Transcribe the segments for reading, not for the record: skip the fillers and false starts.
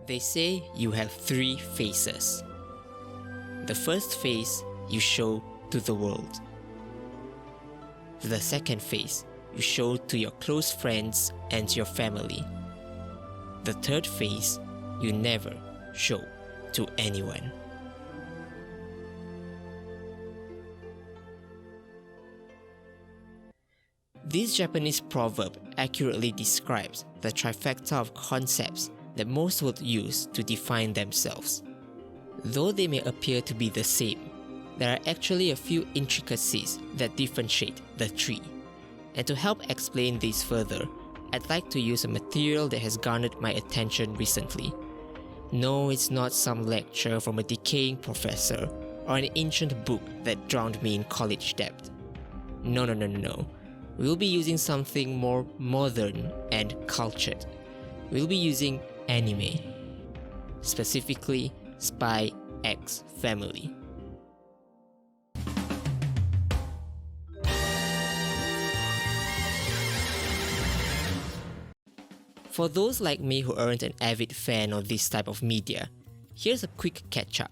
They say you have three faces. The first face you show to the world. The second face you show to your close friends and your family. The third face you never show to anyone. This Japanese proverb accurately describes the trifecta of concepts that most would use to define themselves. Though they may appear to be the same, there are actually a few intricacies that differentiate the three. And to help explain this further, I'd like to use a material that has garnered my attention recently. No, it's not some lecture from a decaying professor or an ancient book that drowned me in college debt. No. We'll be using something more modern and cultured. We'll be using anime. Specifically, Spy X Family. For those like me who aren't an avid fan of this type of media, here's a quick catch-up.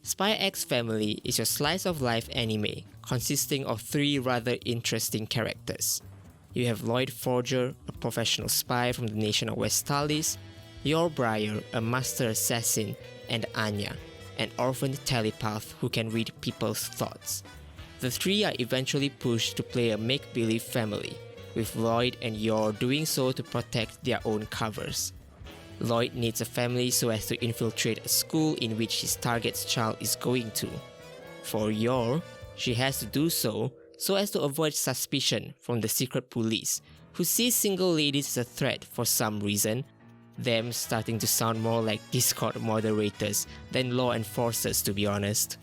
Spy X Family is your slice of life anime consisting of three rather interesting characters. You have Loid Forger, a professional spy from the nation of Westalis, Yor Briar, a master assassin, and Anya, an orphaned telepath who can read people's thoughts. The three are eventually pushed to play a make-believe family, with Loid and Yor doing so to protect their own covers. Loid needs a family so as to infiltrate a school in which his target's child is going to. For Yor, she has to do so as to avoid suspicion from the secret police, who see single ladies as a threat for some reason, them starting to sound more like Discord moderators than law enforcers, to be honest.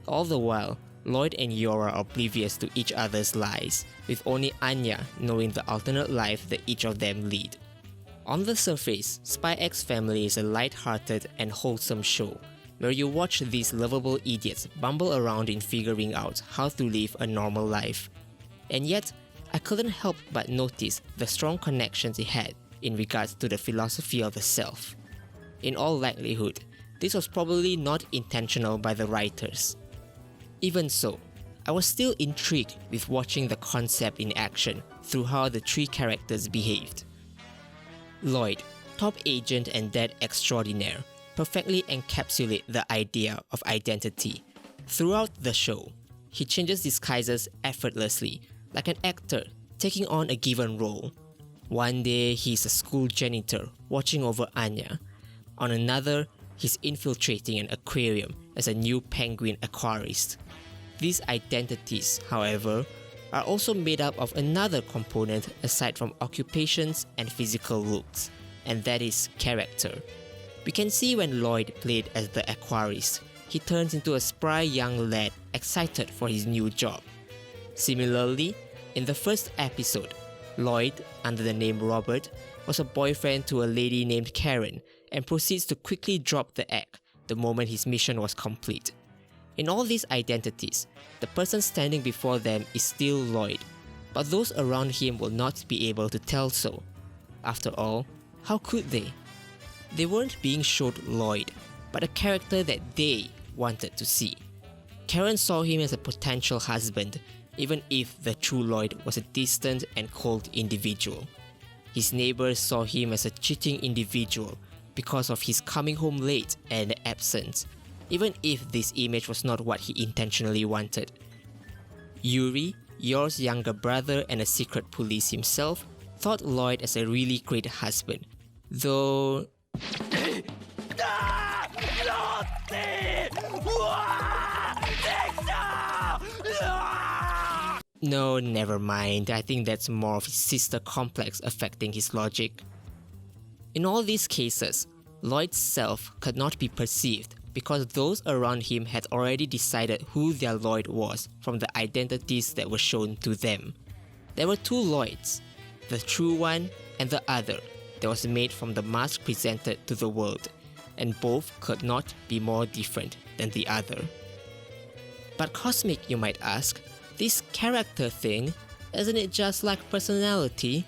All the while, Loid and Yor are oblivious to each other's lies, with only Anya knowing the alternate life that each of them lead. On the surface, Spy X Family is a light-hearted and wholesome show, where you watch these lovable idiots bumble around in figuring out how to live a normal life. And yet, I couldn't help but notice the strong connections it had in regards to the philosophy of the self. In all likelihood, this was probably not intentional by the writers. Even so, I was still intrigued with watching the concept in action through how the three characters behaved. Loid, top agent and dad extraordinaire, perfectly encapsulate the idea of identity. Throughout the show, he changes disguises effortlessly, like an actor taking on a given role. One day, he's a school janitor watching over Anya. On another, he's infiltrating an aquarium as a new penguin aquarist. These identities, however, are also made up of another component aside from occupations and physical looks, and that is character. We can see when Loid played as the aquarist, he turns into a spry young lad excited for his new job. Similarly, in the first episode, Loid, under the name Robert, was a boyfriend to a lady named Karen and proceeds to quickly drop the egg the moment his mission was complete. In all these identities, the person standing before them is still Loid, but those around him will not be able to tell so. After all, how could they? They weren't being showed Loid, but a character that they wanted to see. Karen saw him as a potential husband, even if the true Loid was a distant and cold individual. His neighbors saw him as a cheating individual because of his coming home late and absence, even if this image was not what he intentionally wanted. Yuri, Yor's younger brother and a secret police himself, thought Loid as a really great husband, though... No, never mind, I think that's more of his sister complex affecting his logic. In all these cases, Loid's self could not be perceived because those around him had already decided who their Loid was from the identities that were shown to them. There were two Loids, the true one and the other, that was made from the mask presented to the world, and both could not be more different than the other. But cosmic, you might ask, this character thing, isn't it just like personality?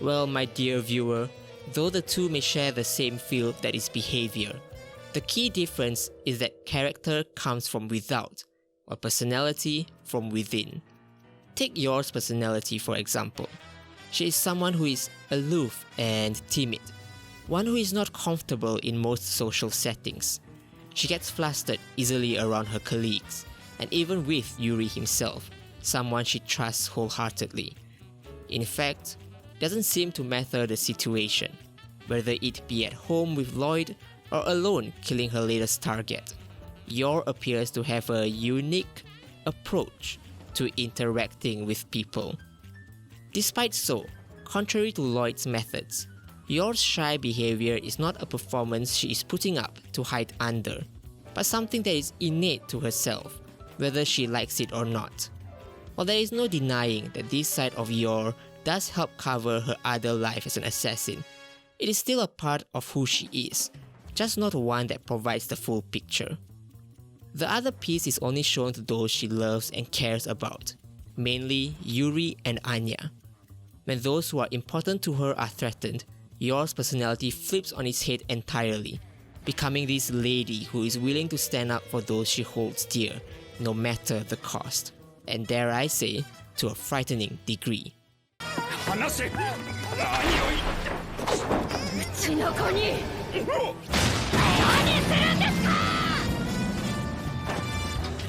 Well, my dear viewer, though the two may share the same feel that is behavior. The key difference is that character comes from without, while personality from within. Take Yor's personality for example. She is someone who is aloof and timid, one who is not comfortable in most social settings. She gets flustered easily around her colleagues, and even with Yuri himself, someone she trusts wholeheartedly. In fact, it doesn't seem to matter the situation, whether it be at home with Loid or alone killing her latest target. Yor appears to have a unique approach to interacting with people. Despite so, contrary to Loid's methods, Yor's shy behavior is not a performance she is putting up to hide under, but something that is innate to herself, whether she likes it or not. While there is no denying that this side of Yor does help cover her other life as an assassin, it is still a part of who she is, just not one that provides the full picture. The other piece is only shown to those she loves and cares about, mainly Yuri and Anya. When those who are important to her are threatened, Yor's personality flips on its head entirely, becoming this lady who is willing to stand up for those she holds dear, no matter the cost, and dare I say, to a frightening degree.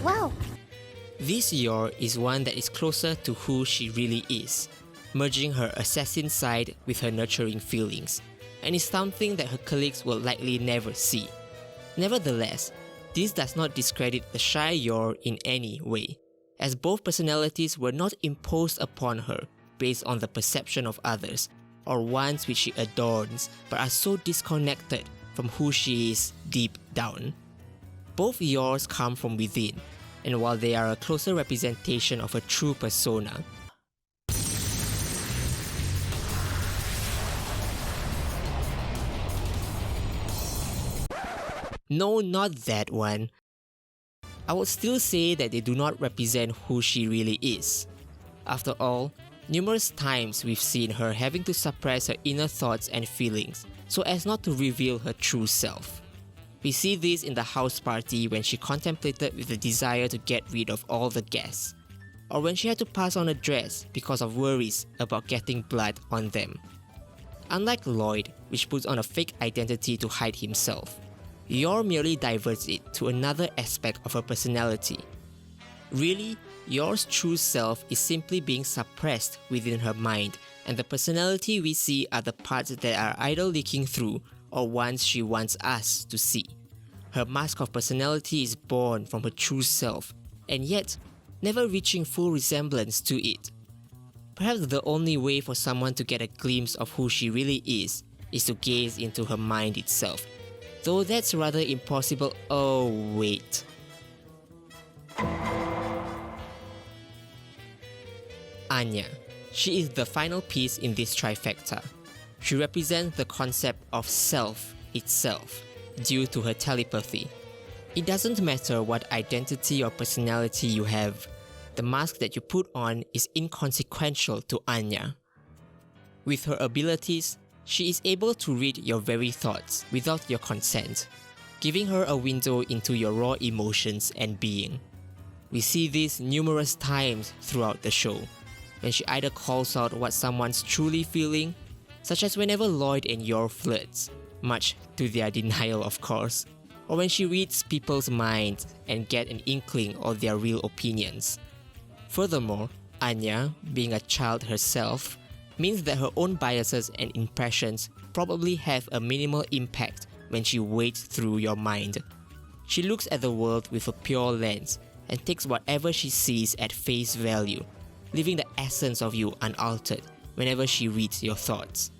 Wow. This Yor is one that is closer to who she really is, merging her assassin side with her nurturing feelings, and is something that her colleagues will likely never see. Nevertheless, this does not discredit the shy Yor in any way, as both personalities were not imposed upon her based on the perception of others, or ones which she adorns but are so disconnected from who she is deep down. Both Yors come from within, and while they are a closer representation of her true persona, no, not that one. I would still say that they do not represent who she really is. After all, numerous times we've seen her having to suppress her inner thoughts and feelings so as not to reveal her true self. We see this in the house party when she contemplated with the desire to get rid of all the guests, or when she had to pass on a dress because of worries about getting blood on them. Unlike Loid, which puts on a fake identity to hide himself, Yor merely diverts it to another aspect of her personality. Really, Yor's true self is simply being suppressed within her mind, and the personality we see are the parts that are either leaking through or ones she wants us to see. Her mask of personality is born from her true self, and yet never reaching full resemblance to it. Perhaps the only way for someone to get a glimpse of who she really is to gaze into her mind itself. Though that's rather impossible. Oh wait. Anya. She is the final piece in this trifecta. She represents the concept of self itself, due to her telepathy. It doesn't matter what identity or personality you have, the mask that you put on is inconsequential to Anya. With her abilities, she is able to read your very thoughts without your consent, giving her a window into your raw emotions and being. We see this numerous times throughout the show, when she either calls out what someone's truly feeling, such as whenever Loid and Yor flirts, much to their denial of course, or when she reads people's minds and get an inkling of their real opinions. Furthermore, Anya, being a child herself, means that her own biases and impressions probably have a minimal impact when she wades through your mind. She looks at the world with a pure lens and takes whatever she sees at face value, leaving the essence of you unaltered whenever she reads your thoughts.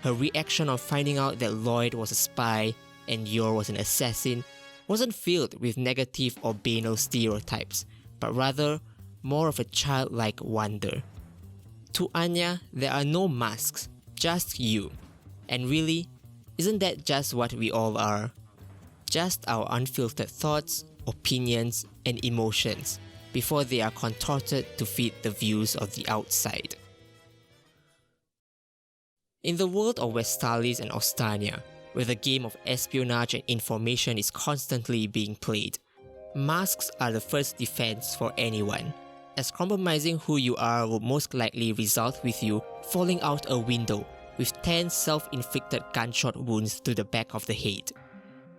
Her reaction of finding out that Loid was a spy and Yor was an assassin wasn't filled with negative or banal stereotypes, but rather more of a childlike wonder. To Anya, there are no masks, just you. And really, isn't that just what we all are? Just our unfiltered thoughts, opinions, and emotions before they are contorted to fit the views of the outside. In the world of Vestalis and Ostania, where the game of espionage and information is constantly being played, masks are the first defense for anyone, as compromising who you are will most likely result with you falling out a window with 10 self-inflicted gunshot wounds to the back of the head.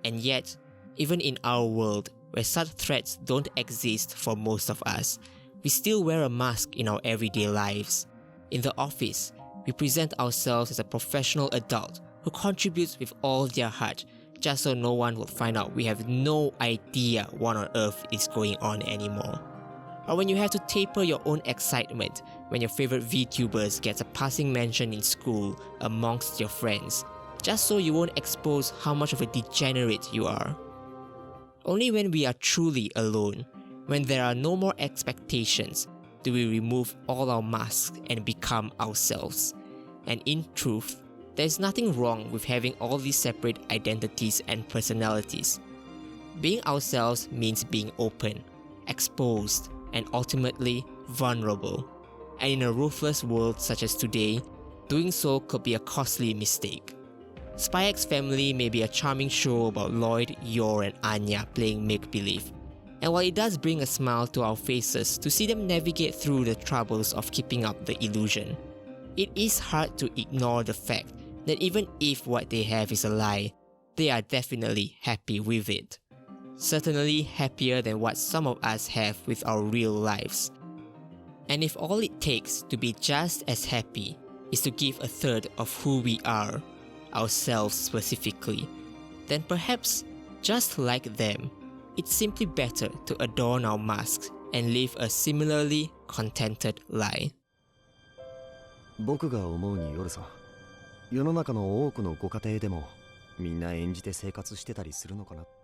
And yet, even in our world, where such threats don't exist for most of us, we still wear a mask in our everyday lives. In the office, we present ourselves as a professional adult who contributes with all their heart just so no one will find out we have no idea what on earth is going on anymore. Or when you have to taper your own excitement when your favorite VTubers gets a passing mention in school amongst your friends, just so you won't expose how much of a degenerate you are. Only when we are truly alone, when there are no more expectations, do we remove all our masks and become ourselves. And in truth, there is nothing wrong with having all these separate identities and personalities. Being ourselves means being open, exposed, and ultimately vulnerable. And in a ruthless world such as today, doing so could be a costly mistake. Spy X Family may be a charming show about Loid, Yor, and Anya playing make-believe. And while it does bring a smile to our faces to see them navigate through the troubles of keeping up the illusion, it is hard to ignore the fact that even if what they have is a lie, they are definitely happy with it. Certainly happier than what some of us have with our real lives. And if all it takes to be just as happy is to give a third of who we are, ourselves specifically, then perhaps, just like them, it's simply better to adorn our masks and live a similarly contented lie. 僕が思うに夜さ、世の中の多くのご家庭でもみんな演じて生活してたりするのかなって。